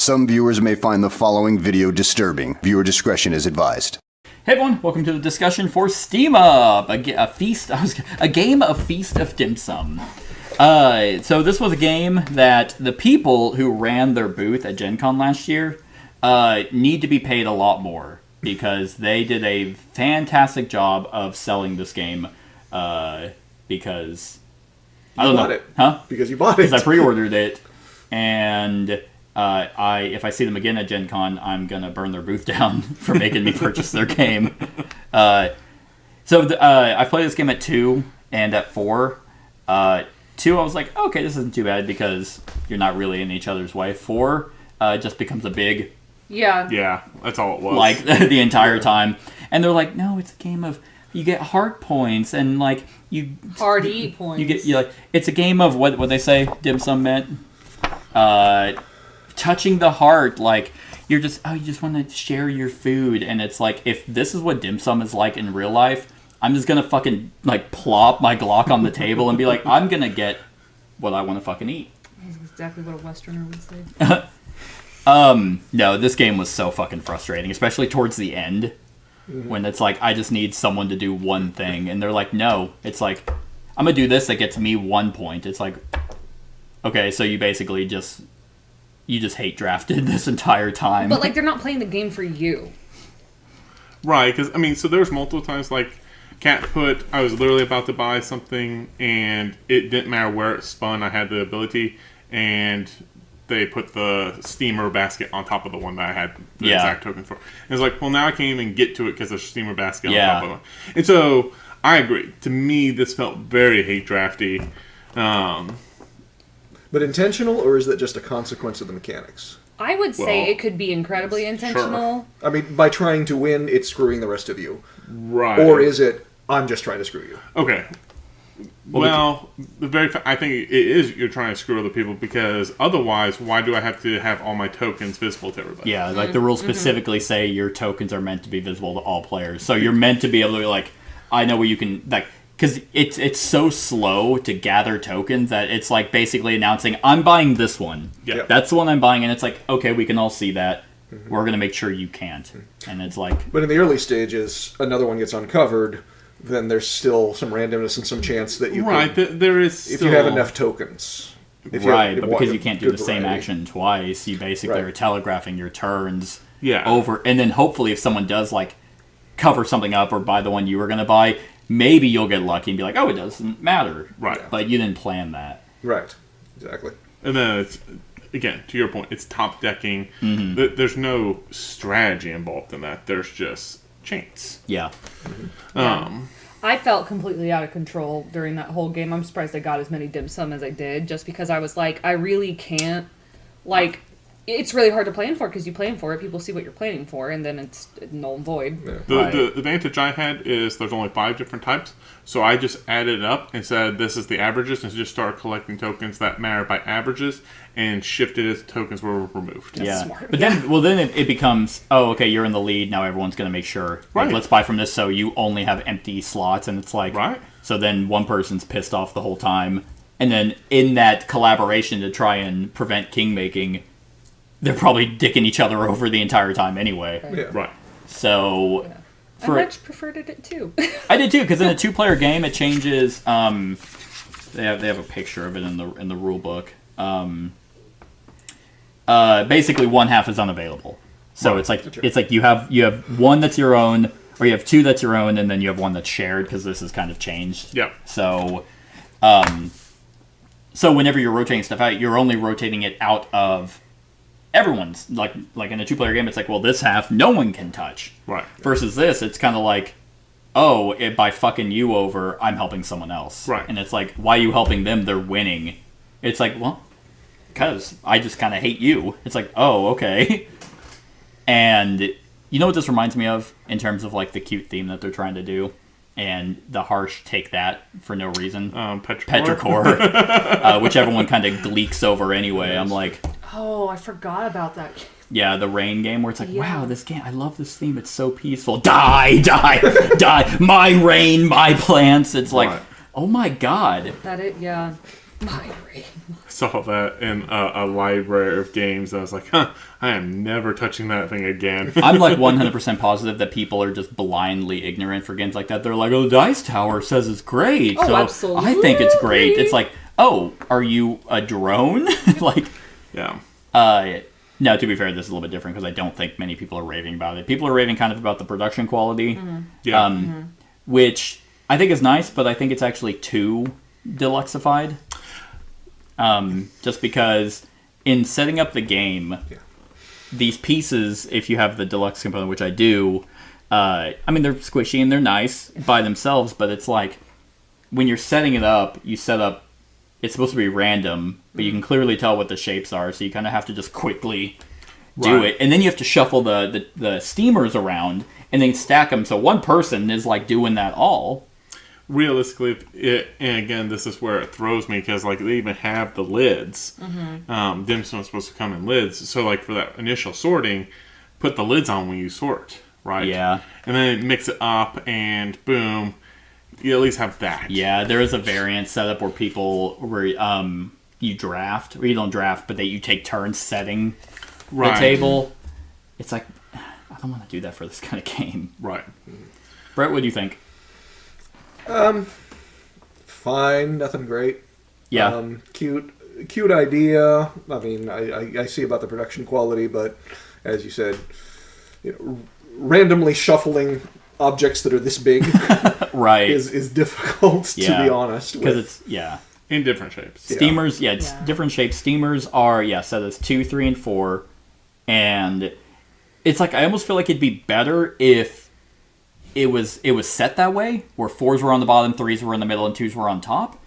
Some viewers may find the following video disturbing. Viewer discretion is advised. Hey everyone, welcome to the discussion for Steam Up, a game of Feast of Dim Sum. So this was a game that the people who ran their booth at Gen Con last year need to be paid a lot more because they did a fantastic job of selling this game. Because I don't know, it. huh? Because you bought it. Because I pre-ordered it, and if I see them again at Gen Con, I'm gonna burn their booth down for making me purchase their game. I played this game at 2 and at 4. 2, I was like, okay, this isn't too bad because you're not really in each other's way. 4 just becomes a big Yeah, that's all it was. like the entire time, and they're like, no, it's a game of. You get heart points and like you hard eat points. You like it's a game of what they say dim sum meant, touching the heart. Like you just want to share your food, and it's like if this is what dim sum is like in real life, I'm just gonna fucking like plop my Glock on the table and be like, I'm gonna get what I want to fucking eat. That's exactly what a Westerner would say. No, this game was so fucking frustrating, especially towards the end. When it's like, I just need someone to do one thing. And they're like, no. It's like, I'm going to do this that gets me 1 point. It's like, okay, so you basically just hate drafted this entire time. But, like, they're not playing the game for you. Right, because, I mean, so there's multiple times, like, Cat put, I was literally about to buy something, and it didn't matter where it spun, I had the ability, and they put the steamer basket on top of the one that I had the exact token for. And it's like, well, now I can't even get to it because there's a steamer basket on top of it. And so, I agree. To me, this felt very hate drafty. But intentional, or is that just a consequence of the mechanics? I would say it could be incredibly intentional. Sure. I mean, by trying to win, it's screwing the rest of you. Right. Or is it, I'm just trying to screw you? Okay. Well, I think it is you're trying to screw other people because otherwise, why do I have to have all my tokens visible to everybody? Yeah, like the rules specifically say your tokens are meant to be visible to all players. So you're meant to be able to be like, I know where you can, like, because it's so slow to gather tokens that it's like basically announcing, I'm buying this one. Yeah. That's the one I'm buying, and it's like, okay, we can all see that. We're going to make sure you can't. And it's like... But in the early stages, another one gets uncovered, then there's still some randomness and some chance that you can... there is if you have enough tokens. But because you can't do the same action twice, you basically are telegraphing your turns over. And then hopefully if someone does, like, cover something up or buy the one you were going to buy, maybe you'll get lucky and be like, oh, it doesn't matter. Right. But you didn't plan that. Right. Exactly. And then it's... Again, to your point, it's top decking. There's no strategy involved in that. There's just chance. Yeah. I felt completely out of control during that whole game. I'm surprised I got as many dim sum as I did, just because I was like, I really can't, like, it's really hard to plan for because you plan for it, people see what you're planning for, and then it's null and void. Yeah. The advantage I had is there's only 5 different types, so I just added it up and said this is the averages and just started collecting tokens that matter by averages and shifted as tokens were removed. That's smart. But then it becomes, oh, okay, you're in the lead, now everyone's going to make sure, like, let's buy from this so you only have empty slots, and it's like, so then one person's pissed off the whole time, and then in that collaboration to try and prevent king making, they're probably dicking each other over the entire time anyway. Right. So... I much preferred it too. I did too, because in a 2-player game, it changes... They have a picture of it in the rule book. Basically, one half is unavailable. So it's like you have one that's your own, or you have 2 that's your own, and then you have one that's shared, because this has kind of changed. Yeah. So, so whenever you're rotating stuff out, you're only rotating it out of everyone's, like in a 2-player game, it's like, well, this half no one can touch. Right. Versus this, it's kind of like, oh, by fucking you over, I'm helping someone else. Right. And it's like, why are you helping them? They're winning. It's like, well, because I just kind of hate you. It's like, oh, okay. And you know what this reminds me of in terms of like the cute theme that they're trying to do? And the harsh take that for no reason. Petrichor. Which everyone kind of gleeks over anyway. I'm like... Oh, I forgot about that. Yeah, the rain game where it's like, wow, this game, I love this theme. It's so peaceful. Die, die, die. My rain, my plants. It's like, oh my god. Saw that in a library of games, and I was like, huh, I am never touching that thing again. I'm like 100% positive that people are just blindly ignorant for games like that. They're like, oh, Dice Tower says it's great. Oh, so absolutely. I think it's great. It's like, oh, are you a drone? Like, Yeah. no, to be fair, this is a little bit different because I don't think many people are raving about it. People are raving kind of about the production quality, Yeah. which I think is nice, but I think it's actually too deluxeified. Just because in setting up the game, these pieces, if you have the deluxe component, which I do, I mean, they're squishy and they're nice by themselves, but it's like when you're setting it up, you set up, it's supposed to be random, but you can clearly tell what the shapes are, so you kind of have to just quickly do Right. it. And then you have to shuffle the steamers around and then stack them, so one person is like doing that all. Realistically, and again, this is where it throws me because like they even have the lids. Dim sum is supposed to come in lids, so like for that initial sorting, put the lids on when you sort, right? Yeah. And then mix it up, and boom, you at least have that. Yeah, there is a variant setup where you draft, or you don't draft, but that you take turns setting Right. the table. It's like, I don't want to do that for this kind of game. Right. Brett, what do you think? Fine, nothing great. Yeah. Cute idea. I mean, I see about the production quality, but as you said, randomly shuffling objects that are this big Right. is difficult, to Yeah. be honest. Because with. it's, yeah. In different shapes. Steamers, it's Yeah. different shapes. Steamers are, set as 2, 3, and 4. And it's like, I almost feel like it'd be better if it was set that way, where 4s were on the bottom, 3s were in the middle, and 2s were on top.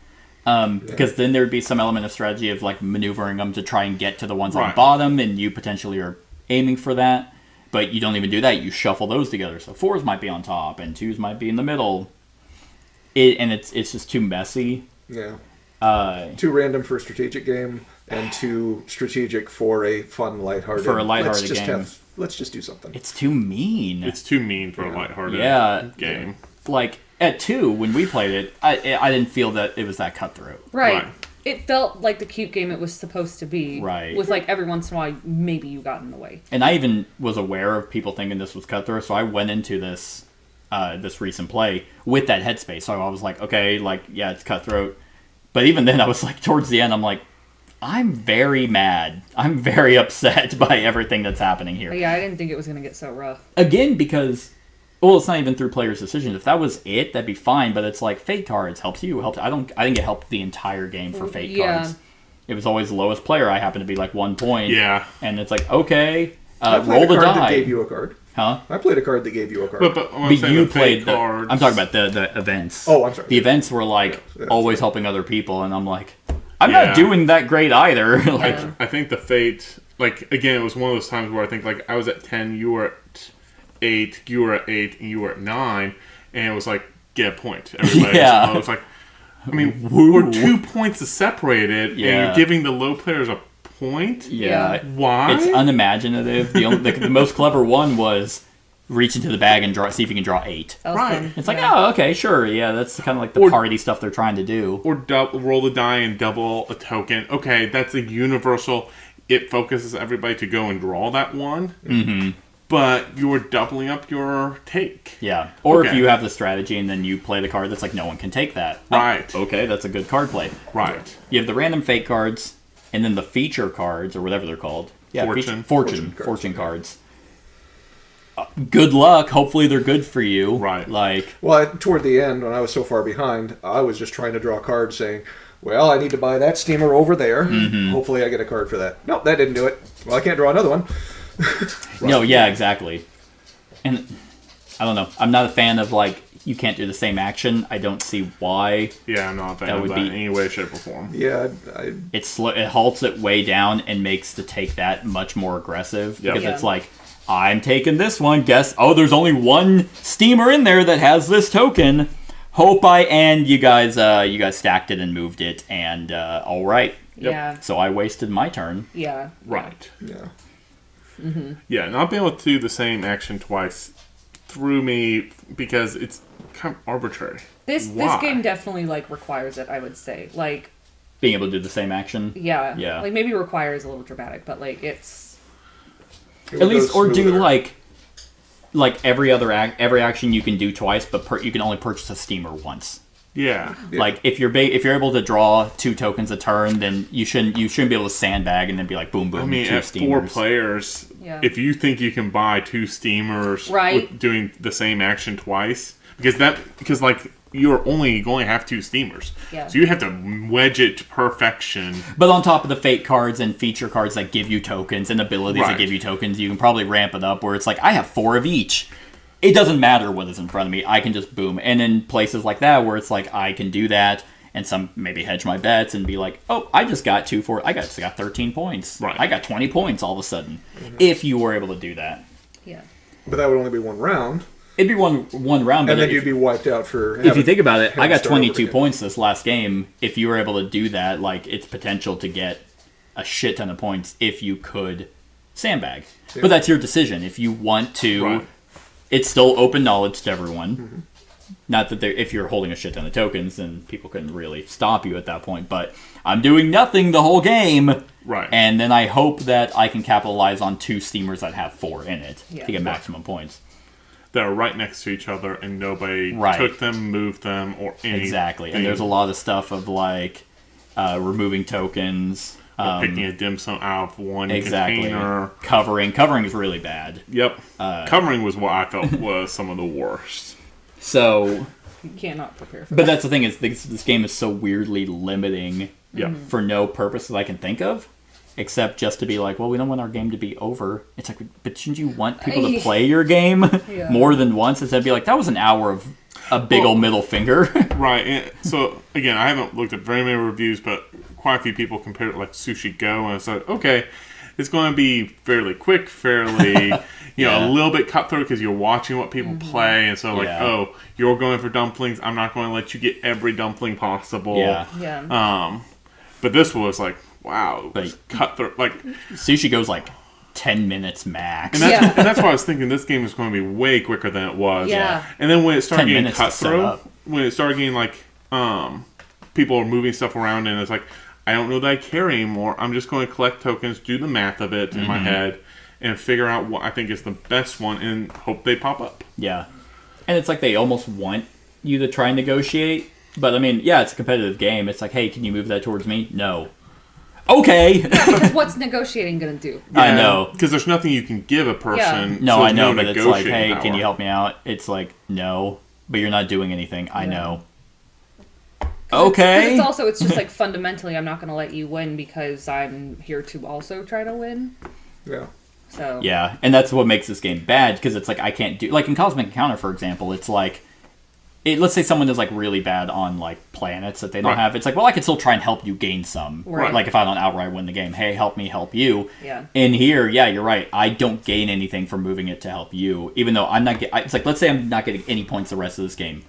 Because then there'd be some element of strategy of like maneuvering them to try and get to the ones on the Right. bottom, and you potentially are aiming for that. But you don't even do that. You shuffle those together. So 4s might be on top, and 2s might be in the middle. It's just too messy. Yeah. Uh, Too random for a strategic game, and too strategic for a fun, lighthearted. For a lighthearted game. Let's just do something. it's too mean. It's too mean for a lighthearted Yeah. game. Like at 2 when we played it, I didn't feel that it was that cutthroat. Right. Right. It felt like the cute game it was supposed to be. Right. With like every once in a while, maybe you got in the way. And I even was aware of people thinking this was cutthroat, so I went into this this recent play with that headspace. So I was like, okay, like yeah, it's cutthroat. But even then, I was like, towards the end, I'm like, I'm very mad. I'm very upset by everything that's happening here. But yeah, I didn't think it was gonna get so rough. Again, because well, it's not even through players' decisions. If that was it, that'd be fine. But it's like fate cards helps you. I didn't get helped the entire game for fate Yeah. cards. It was always the lowest player. I happened to be like 1 point. Yeah. And it's like okay, I played roll a the card that die, gave you a card. huh? I played a card that gave you a card. But I'm But saying you the played fake the. cards. I'm talking about the events. Oh, I'm sorry. The events were like Yeah, always helping other people, and I'm like, I'm Yeah. not doing that great either. Like, Yeah. I think the fate, like again, it was one of those times where I think like I was at 10, you were at 8, you were at 8, and you were at 9, and it was like get a point. Everybody, Yeah. it was like, I mean, we're 2 points separated, and Yeah. you're giving the low players a point. yeah, Why? it's unimaginative. The most clever one was reach into the bag and see if you can draw 8. That was Right. fun. It's like, Yeah. oh, okay, sure, yeah, that's kind of like the Or- party stuff they're trying to do. Or roll the die and double a token. Okay, that's a universal. It focuses everybody to go and draw that one. Mm-hmm. But you're doubling up your take. Yeah, or if Okay. you have the strategy and then you play the card that's like no one can take that. Oh, Right. okay, that's a good card play. Right. You have the random fate cards, and then the feature cards or whatever they're called. Yeah, Fortune. fortune cards. Good luck. Hopefully they're good for you. Right. Like Well, toward the end, when I was so far behind, I was just trying to draw cards saying, well, I need to buy that steamer over there. Mm-hmm. Hopefully I get a card for that. Nope, that didn't do it. Well, I can't draw another one. no, yeah, exactly. And I don't know. I'm not a fan of like you can't do the same action. I don't see why. Yeah, I'm not a fan That of would that be- in any way, shape, or form. Yeah, It halts it way down and makes the take that much more aggressive Yep. because Yeah. it's like I'm taking this one. Guess there's only one steamer in there that has this token. Hope you guys stacked it and moved it and all right. Yeah. So I wasted my turn. Yeah. Right. yeah. Yeah, not being able to do the same action twice threw me because it's kind of arbitrary. This Why? game definitely like requires it, I would say. Like being able to do the same action. Yeah. Yeah. Like maybe require is a little dramatic, but like it's It At would least, go or do smoother. like every action you can do twice, but you can only purchase a steamer once. Yeah. Like if you're able to draw 2 tokens a turn, then you shouldn't be able to sandbag and then be like boom boom. I mean, 2 at 4 steamers. players, Yeah. if you think you can buy 2 steamers Right. with doing the same action twice, because like you're only going to have 2 steamers, Yeah. so you have to wedge it to perfection. But on top of the fate cards and feature cards that give you tokens and abilities that Right. give you tokens, you can probably ramp it up where it's like I have 4 of each. It doesn't matter what is in front of me. I can just boom. And in places like that where it's like I can do that and some maybe hedge my bets and be like, oh, I just got 13 points. Right. I got 20 points all of a sudden. If you were able to do that. yeah. But that would only be one round, It'd be one round, but and then if, you'd be wiped out for. if you think about it, I having got to start over 22 again. points this last game. If you were able to do that, like it's potential to get a shit ton of points if you could sandbag. But that's your decision. If you want to, Right. it's still open knowledge to everyone. Mm-hmm. Not that if you're holding a shit ton of tokens, then people couldn't really stop you at that point. But I'm doing nothing the whole game. Right. And then I hope that I can capitalize on 2 steamers that have 4 in it Yeah. to get maximum points. That are right next to each other, and nobody Right. took them, moved them, or anything. Exactly. And there's a lot of stuff of like removing tokens. Or picking a dim sum out of one Exactly. container. Covering is really bad. Yep. Covering was what I felt was some of the worst. So, You cannot prepare for but that's the thing is this game is so weirdly limiting Yep. for no purpose that I can think of, except just to be like, well, we don't want our game to be over. It's like, but shouldn't you want people to play your game Yeah. more than once instead of be like, that was an hour of a big old middle finger. Right. And so again, I haven't looked at very many reviews, but quite a few people compared it like Sushi Go, and it's like, okay, it's going to be fairly quick, fairly, Yeah. a little bit cutthroat because you're watching what people play, and so like, Yeah. oh, you're going for dumplings. I'm not going to let you get every dumpling possible. Yeah. Yeah. But this was like, wow, it was But- cutthroat. Like, Sushi goes like 10 minutes max. and that's, Yeah. and that's why I was thinking this game is going to be way quicker than it was. Yeah. And then when it 10 started getting minutes to set cutthroat, up. when it started getting like, people are moving stuff around, and it's like, I don't know that I care anymore. I'm just going to collect tokens, do the math of it in Mm-hmm. my head, and figure out what I think is the best one, and hope they pop up. Yeah. And it's like they almost want you to try and negotiate. But I mean, yeah, it's a competitive game. It's like, hey, can you move that towards me? No. Okay. Because what's negotiating gonna do? I know. Because there's nothing you can give a person. No, so I there's know, no but it's like, negotiating hey, can power. you help me out? It's like, no, but you're not doing anything. I know. Okay. Because it's just like fundamentally, I'm not gonna let you win because I'm here to also try to win. Yeah. So Yeah, and that's what makes this game bad because it's like I can't do like in Cosmic Encounter, for example. It's like, let's say someone is like really bad on like planets that they don't Right. have. It's like, well, I can still try and help you gain some. Right. Like if I don't outright win the game, hey, help me help you. Yeah. In here, yeah, you're right. I don't gain anything from moving it to help you, even though I'm not. It's like let's say I'm not getting any points the rest of this game.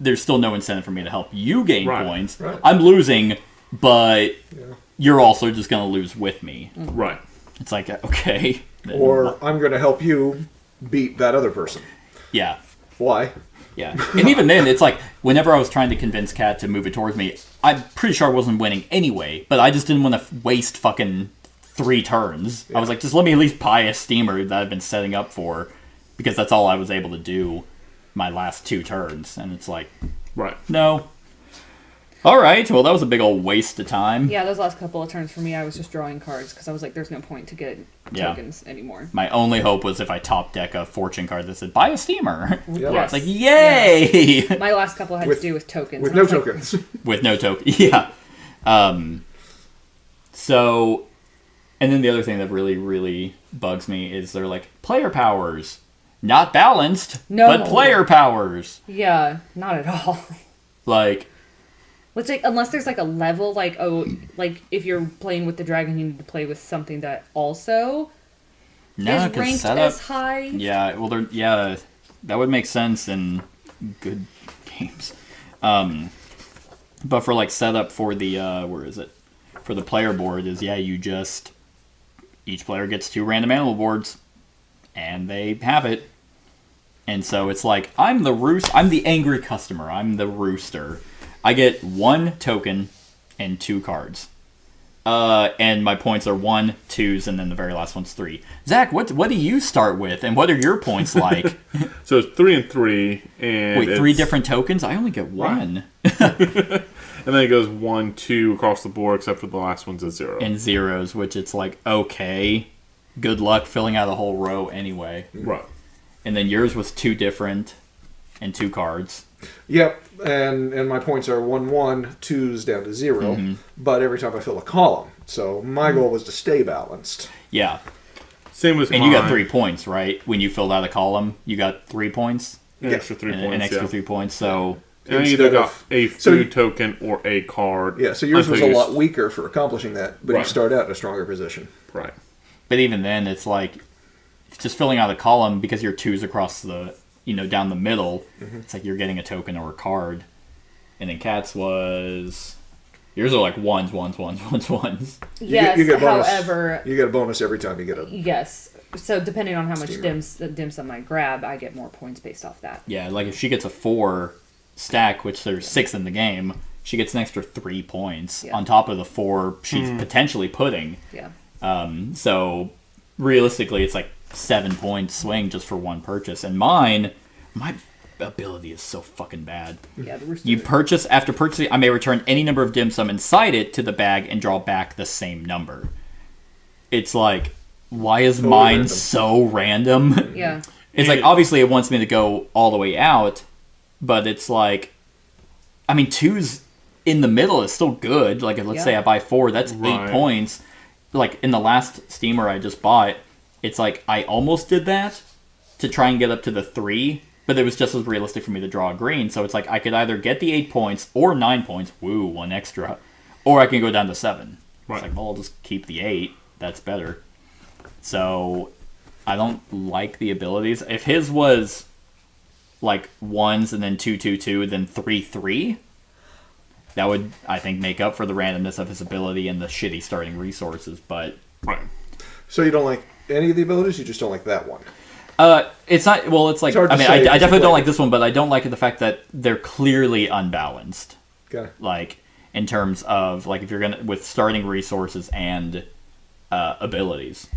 There's still no incentive for me to help you gain Right. points. Right. I'm losing, but Yeah. you're also just gonna lose with me. Right. It's like okay. Or I'm going to help you beat that other person. yeah. Why? Yeah, and even then, it's like whenever I was trying to convince Kat to move it towards me, I'm pretty sure I wasn't winning anyway. But I just didn't want to waste fucking 3 turns. I was like, just let me at least buy a steamer that I've been setting up for, because that's all I was able to do my last 2 turns. And it's like, Right. no. All right, well that was a big old waste of time. Yeah, those last couple of turns for me, I was just drawing cards because I was like, there's no point to get Yeah. tokens anymore. My only hope was if I top deck a fortune card that said buy a steamer. Yeah. Yes. It's like yay. My last couple had With- to do with tokens. With and I no was like, tokens. With no token. Yeah. So, and then the other thing that really, really bugs me is they're like, player powers. Not balanced, No. but player powers. Yeah, not at all. Like, Which, like, unless there's like a level, like, oh, like if you're playing with the dragon, you need to play with something that also no, is because ranked setup. as high. Yeah, well, that would make sense in good games. But for like setup for the where is it? For the player board is each player gets 2 random animal boards, and they have it. And so it's like I'm the angry customer. I'm the rooster. I get 1 token and 2 cards. And my points are 1, 2s, and then the very last one's 3. Zach, what do you start with, and what are your points like? So it's 3 and 3, and Wait, 3 different tokens? I only get 1. And then it goes 1, 2 across the board, except for the last one's a 0. And zeros, which it's like, okay, good luck filling out a whole row anyway. Right. And then yours was 2 different and 2 cards. Yep, and my points are 1, 1, 2's down to 0, but every time I fill a column. So my goal was to stay balanced. Yeah. Same with And mine. you got 3 points, right? When you filled out a column, you got 3 points? An extra 3 An, points. an extra yeah. 3 points, so... And I Instead either got of- a so food you- token or a card. Yeah, so yours was a until you lot weaker for accomplishing that, but you Right. start out in a stronger position. Right. But even then, it's like, just filling out a column, because your 2's across the, down the middle, it's like you're getting a token or a card. And then Kat's was... Yours are like ones. Yes, you get bonus, however, you get a bonus every time you get a... yes. So depending on how much Steamer. dim sum I grab, I get more points based off that. Yeah, like if she gets a 4 stack, which there's 6 in the game, she gets an extra 3 points Yeah. on top of the 4 she's potentially putting. Yeah. So realistically, it's like 7 points swing just for one purchase. And my ability is so fucking bad. Yeah, the rooster. You purchase, after purchasing, I may return any number of dim sum inside it to the bag and draw back the same number. It's like, why is mine random. so random? Yeah. It's like, obviously it wants me to go all the way out, but it's like, I mean, 2's in the middle is still good. Like, let's say I buy 4, that's 8 Right. points. Like, in the last steamer I just bought, it's like, I almost did that to try and get up to the 3, but it was just as realistic for me to draw a green. So it's like, I could either get the 8 points or 9 points, woo, 1 extra, or I can go down to 7. Right. It's like, well, I'll just keep the 8. That's better. So I don't like the abilities. If his was like 1s and then 2, 2, 2, then 3, 3, that would, I think, make up for the randomness of his ability and the shitty starting resources. But Right. So you don't like any of the abilities, you just don't like that one. it's not, well, it's like, It's hard to I mean, say I because you definitely play don't it. like this one, but I don't like the fact that they're clearly unbalanced. Okay. Like, in terms of, like, if you're going to, with starting resources and abilities.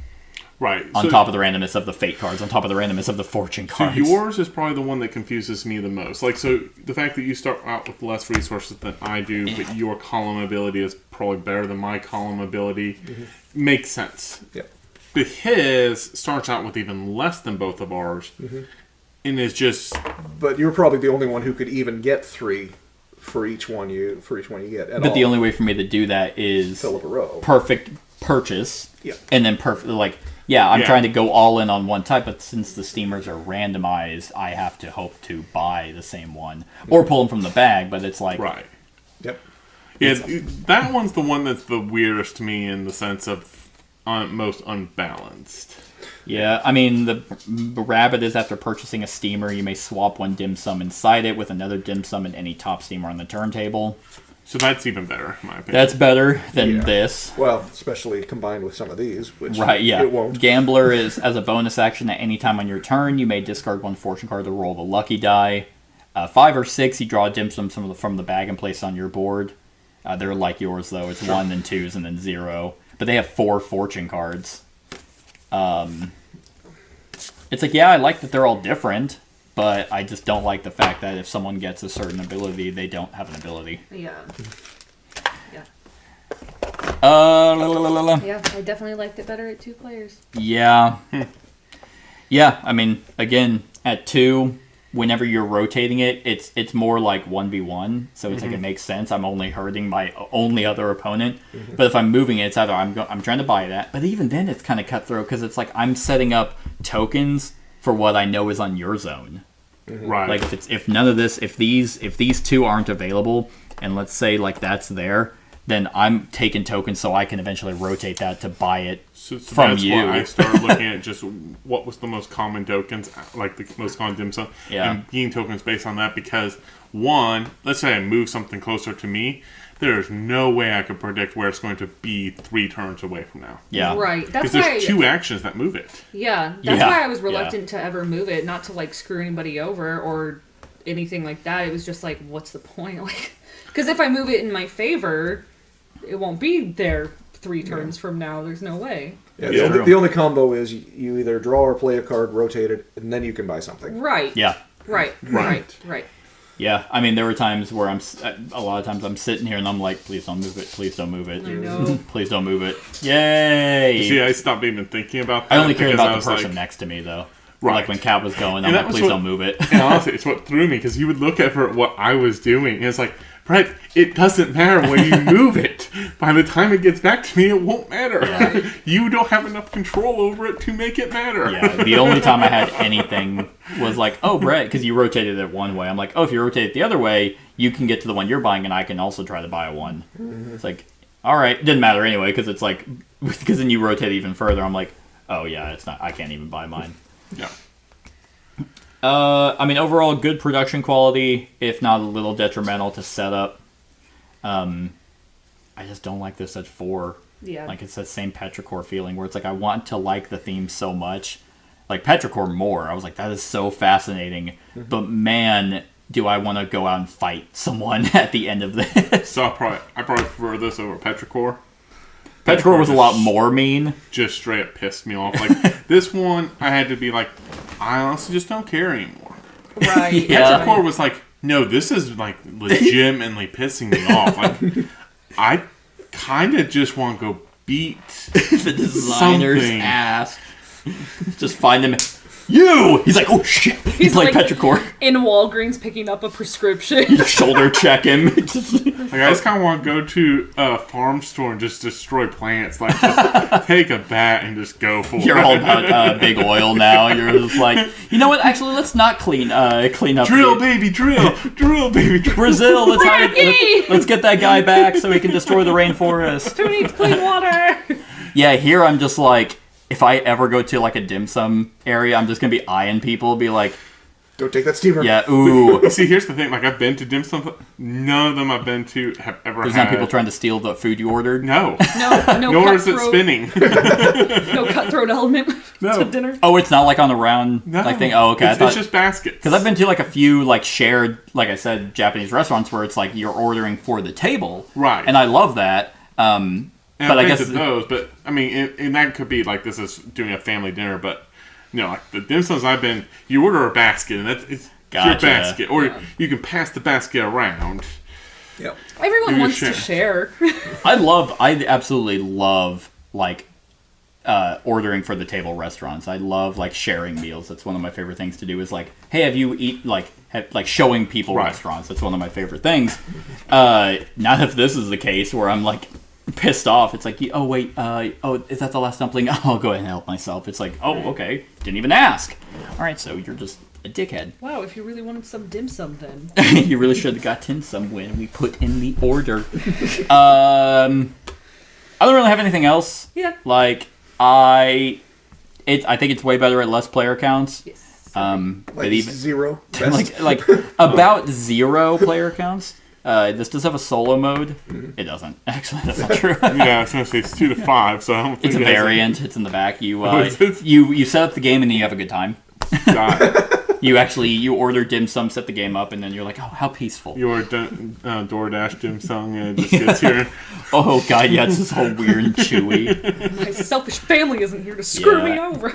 Right. On So- top of the randomness of the fate cards, on top of the randomness of the fortune So cards. yours is probably the one that confuses me the most. Like, so the fact that you start out with less resources than I do, but your column ability is probably better than my column ability, makes sense. Yep. But his starts out with even less than both of ours, and is just But you're probably the only one who could even get 3 for each one you get. At But all. the only way for me to do that is Fill up a row. perfect purchase. Yeah. And then perfect, like, I'm Yeah. trying to go all in on one type, but since the steamers are randomized, I have to hope to buy the same one or pull them from the bag. But it's like, right. Yep. Yeah, that one's the one that's the weirdest to me in the sense of most unbalanced. yeah. I mean, the rabbit is after purchasing a steamer, you may swap one dim sum inside it with another dim sum in any top steamer on the turntable. So that's even better, in my opinion. That's better than Yeah. this. Well, especially combined with some of these, which Right, yeah. it won't. Gambler is, as a bonus action, at any time on your turn, you may discard one fortune card to roll the lucky die. 5 or 6, you draw a dim sum from the bag and place it on your board. They're like yours, though. It's 1, then 2s, and then 0. But they have 4 fortune cards. It's like, yeah, I like that they're all different, but I just don't like the fact that if someone gets a certain ability, they don't have an ability. Yeah. Yeah. La, la, la, la, la. Yeah, I definitely liked it better at 2 players. Yeah. Yeah, I mean, again, at 2, whenever you're rotating it, it's more like 1v1, so it's like it makes sense. I'm only hurting my only other opponent. But if I'm moving it, it's either I'm trying to buy that, but even then it's kind of cutthroat because it's like I'm setting up tokens for what I know is on your zone. Right. Like if none of this, if these 2 aren't available, and let's say like that's there, then I'm taking tokens so I can eventually rotate that to buy it So from that's you. why I started looking at just what was the most common tokens, like the most common dim sum, Yeah. and being tokens based on that. Because one, let's say I move something closer to me, there is no way I could predict where it's going to be 3 turns away from now. Yeah. Right. That's Because why. there's 2 actions that move it. Yeah, that's Yeah, why I was yeah. reluctant to ever move it, not to like screw anybody over or anything like that. It was just like, what's the point? Like, because if I move it in my favor, it won't be there 3 turns from now. There's no way. Yeah, Yeah. the only combo is you either draw or play a card, rotate it, and then you can buy something. Right. Yeah. Right. Yeah, I mean, there were times where a lot of times I'm sitting here and I'm like, please don't move it, please don't move it, I know. please don't move it. Yay! See, I stopped even thinking about that. I only cared because I about the was person like- next to me, though. Right. Like when Cat was going, I'm And that like, was please what- don't move it. And honestly, it's what threw me because he would look at what I was doing, and it's like, Brett, it doesn't matter when you move it. By the time it gets back to me, it won't matter. Right. You don't have enough control over it to make it matter. Yeah, the only time I had anything was like, oh, Brett, because you rotated it one way. I'm like, oh, if you rotate it the other way, you can get to the one you're buying, and I can also try to buy one. It's like, all right, it didn't matter anyway, because it's like, because then you rotate it even further. I'm like, oh yeah, it's not. I can't even buy mine. Yeah. I mean, overall, good production quality, if not a little detrimental to setup. I just don't like this at 4. Yeah. Like, it's that same Petrichor feeling where it's like, I want to like the theme so much. Like, Petrichor more. I was like, that is so fascinating. But man, do I want to go out and fight someone at the end of this. So I probably prefer this over Petrichor. Petrichor was a lot more mean. Just straight up pissed me off. Like, this one, I had to be like, I honestly just don't care anymore. Right. Yeah. Petrichor was like, no, this is like legitimately pissing me off. Like, I kind of just want to go beat The designer's something. ass. Just find him. You! He's like, oh shit. He's like like- Petrichor. In Walgreens picking up a prescription. Shoulder check him. Like, I just kind of want to go to a farm store and just destroy plants. Like, just take a bat and just go for You're it. all about big oil now. You're just like, you know what? Actually, let's not clean up. Drill, the- baby, drill. Drill, baby, drill. Brazil. Froggy! Let's get that guy back so he can destroy the rainforest. Who needs clean water? Yeah, here I'm just like, if I ever go to like a dim sum area, I'm just gonna be eyeing people, be like, Don't take that steamer. yeah, ooh. See, here's the thing. Like, I've been to dim sum. None of them I've been to have ever There's had. not people trying to steal the food you ordered. No. No Nor is it cutthroat. spinning. No cutthroat element No. to dinner. Oh, it's not like on the round No. like thing. Oh, okay. It's just baskets. Because I've been to like a few like shared, like I said, Japanese restaurants where it's like you're ordering for the table, Right. And I love that. And but I I've been guess to those, but I mean, and that could be like this is doing a family dinner, but you know, like the dim sums I've been, you order a basket and it's Gotcha. your basket, or you can pass the basket around. Yep. Everyone You wants share. to share. I absolutely love like ordering for the table restaurants. I love like sharing meals. That's one of my favorite things to do. Is like, hey, have you eat like showing people Right. restaurants? That's one of my favorite things. Not if this is the case where I'm like pissed off. It's like, oh wait, oh is that the last dumpling? Oh, I'll go ahead and help myself. It's like, oh okay, didn't even ask. All right, so you're just a dickhead. Wow, if you really wanted some dim sum then. You really should have gotten some when we put in the order. I don't really have anything else. Yeah. Like I think it's way better at less player counts. Yes. But Like even 0. Best. like about 0 player counts. This does have a solo mode. It doesn't. Actually, that's not true. Yeah, I was gonna say it's 2 to 5, so I don't think It's a it has variant. It's in the back. You is it? you set up the game and then you have a good time. Got You order dim sum, set the game up, and then you're like, oh, how peaceful. your DoorDash dim sum and it just gets here. Oh god, yeah, it's this whole weird and chewy. My selfish family isn't here to screw me Yeah. over.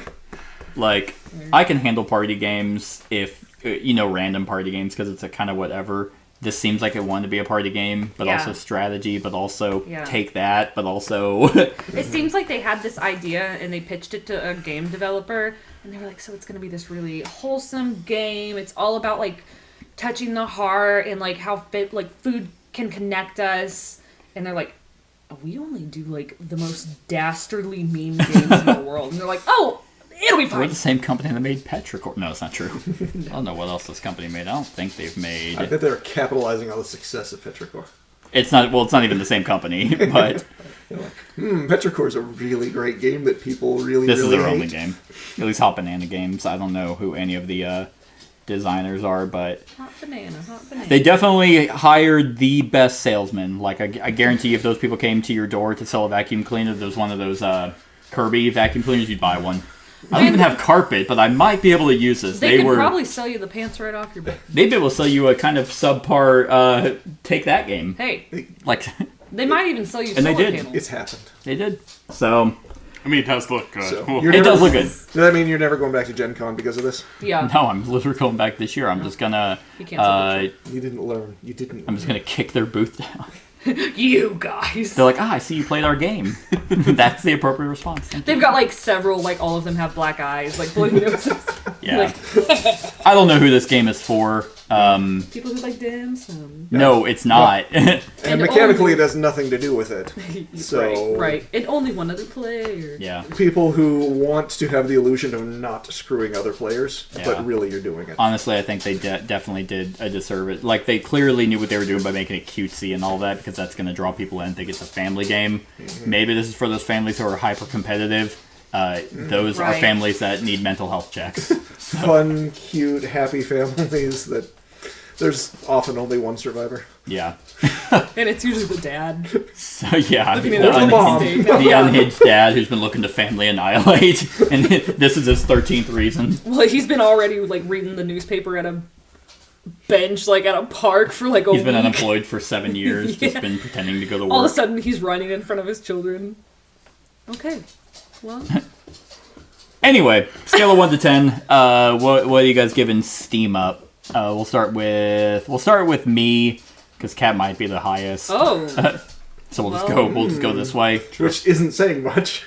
Like, I can handle party games if, random party games, because it's a kind of whatever. This seems like it wanted to be a party game, but Yeah. also strategy, but also Yeah. take that, but also... It seems like they had this idea and they pitched it to a game developer and they were like, so it's going to be this really wholesome game. It's all about like touching the heart and like how food can connect us. And they're like, we only do like the most dastardly mean games in the world. And they're like, oh, it'll be We're fine. the same company that made Petrichor. No, it's not true. I don't know what else this company made. I don't think they've I made... bet they're capitalizing on the success of Petrichor. It's not even the same company, but Petrichor is a really great game that people really, this is really their hate. only game. At least Hot Banana Games. I don't know who any of the designers are, but... Hot banana, hot banana. They definitely hired the best salesman. Like, I guarantee if those people came to your door to sell a vacuum cleaner, if there was one of those Kirby vacuum cleaners, you'd buy one. I don't even have carpet, but I might be able to use this. they could probably sell you the pants right off your back. They'd be able to sell you a kind of subpar take that game. Hey, Like, They might even sell you And they solar did. panels. It's happened. They did. So I mean, it does look good. So, Well, you're it never- does look good. Does that mean you're never going back to Gen Con because of this? Yeah. No, I'm literally going back this year. I'm just gonna. You can't sell the You didn't learn. You didn't. I'm just gonna kick their booth down. You guys. They're like, I see you played our game. That's the appropriate response. Thank you. They've got like several, like all of them have black eyes, like bloody noses. Yeah. Like, I don't know who this game is for. people who like dim sum. No, it's not. And And mechanically, only- it has nothing to do with it. So, Right. And only one other player. Yeah. people who want to have the illusion of not screwing other players, Yeah. but really you're doing it. Honestly, I think they definitely did a disservice. Like, they clearly knew what they were doing by making it cutesy and all that, because that's going to draw people in, think it's a family game. Maybe this is for those families who are hyper competitive. Those are Right. families that need mental health checks. Fun, cute, happy families that there's often only one survivor. Yeah. And it's usually the dad. So, yeah. Looking at The, it the mom. the unhinged dad who's been looking to family annihilate. And this is his 13th reason. Well, he's been already like reading the newspaper at a bench, like at a park for like a He's been week. unemployed for 7 years, just Yeah. been pretending to go to work. All of a sudden, he's running in front of his children. Okay. Well, Anyway, scale of 1 to 10. What are you guys giving Steam up? We'll start with me, because Cat might be the highest. oh, So we'll well, just go this way. Which isn't saying much.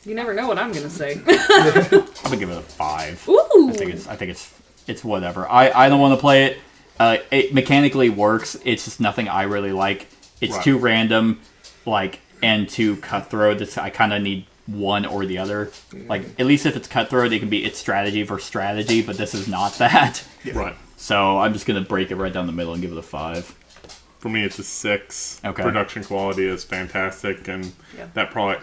you never know what I'm gonna say. I'm gonna give it a 5. Ooh. I think it's whatever. I don't want to play it. It mechanically works. It's just nothing I really like. It's Right. too random, and too cutthroat. I kind of need one or the other. Like, at least if it's cutthroat, it's strategy versus strategy, but this is not that. right. So I'm just gonna break it right down the middle and give it a 5. For me, it's a 6. Okay. Production quality is fantastic, and Yeah. that probably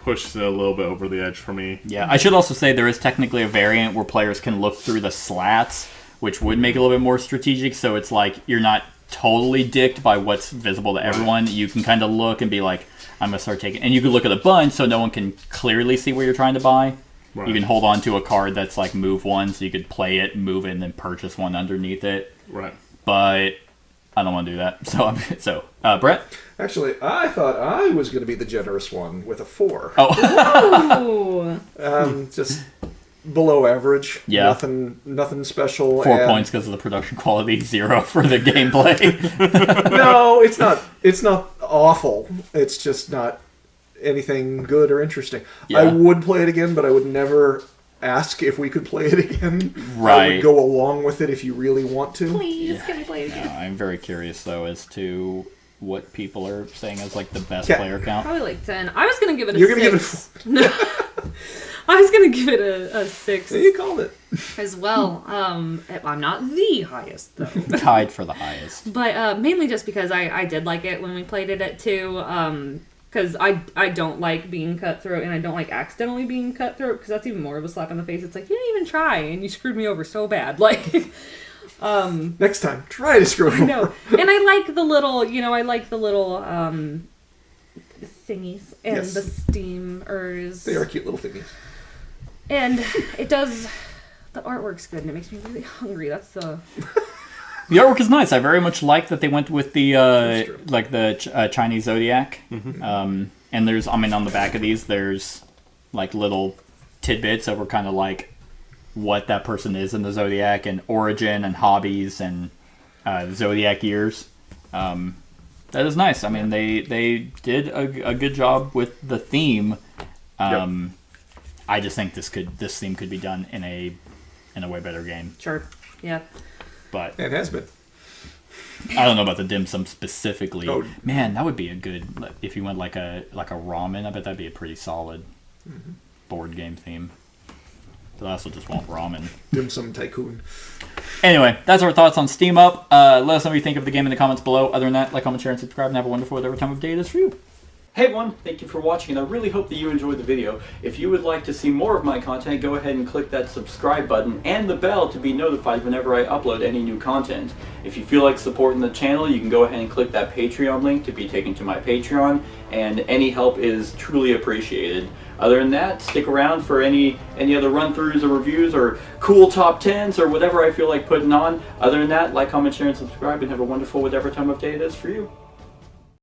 pushes it a little bit over the edge for me. Yeah, I should also say there is technically a variant where players can look through the slats, which would make it a little bit more strategic. So it's like you're not totally dicked by what's visible to everyone. You can kind of look and be like, I'm gonna start taking, and you can look at a bunch so no one can clearly see what you're trying to buy. Right. You can hold on to a card that's like move one, so you could play it, move it, and then purchase one underneath it. Right. But I don't want to do that. So Brett. Actually, I thought I was going to be the generous one with a 4. Oh, Ooh. Just below average. Yeah. Nothing special. 4 and- points because of the production quality, 0 for the gameplay. No, it's not. It's not awful. It's just not anything good or interesting. Yeah. I would play it again, but I would never ask if we could play it again. I Right. would go along with it if you really want to. Please, can I play it again? I'm very curious though as to what people are saying as like the best Yeah. player count. Probably like 10. I was gonna give it a You're 6. gonna give it. I was gonna give it a 6 You called it. as well. I'm not the highest though. Tied for the highest. But mainly just because I did like it when we played it at 2. Because I don't like being cutthroat, and I don't like accidentally being cutthroat, because that's even more of a slap in the face. It's like, you didn't even try, and you screwed me over so bad. Like, Next time, try to screw it. no. And I like the little, thingies and Yes. the steamers. They are cute little thingies. And it does, the artwork's good, and it makes me really hungry. That's the... The artwork is nice. I very much like that they went with the true. like the Chinese zodiac. And there's, I mean, on the back of these, there's like little tidbits over kind of like what that person is in the zodiac and origin and hobbies and zodiac years. That is nice. I mean, they did a good job with the theme. I just think this theme could be done in a way better game. Sure. Yeah. But It has been. I don't know about the dim sum specifically. Oh. Man, that would be a good, if you went like a ramen. I bet that'd be a pretty solid board game theme. But I also just want ramen. Dim Sum Tycoon. Anyway, that's our thoughts on Steam Up. Let us know what you think of the game in the comments below. Other than that, like, comment, share, and subscribe, and have a wonderful whatever time of day it is for you. Hey everyone, thank you for watching, and I really hope that you enjoyed the video. If you would like to see more of my content, go ahead and click that subscribe button and the bell to be notified whenever I upload any new content. If you feel like supporting the channel, you can go ahead and click that Patreon link to be taken to my Patreon, and any help is truly appreciated. Other than that, stick around for any other run-throughs or reviews or cool top 10s or whatever I feel like putting on. Other than that, like, comment, share, and subscribe, and have a wonderful whatever time of day it is for you.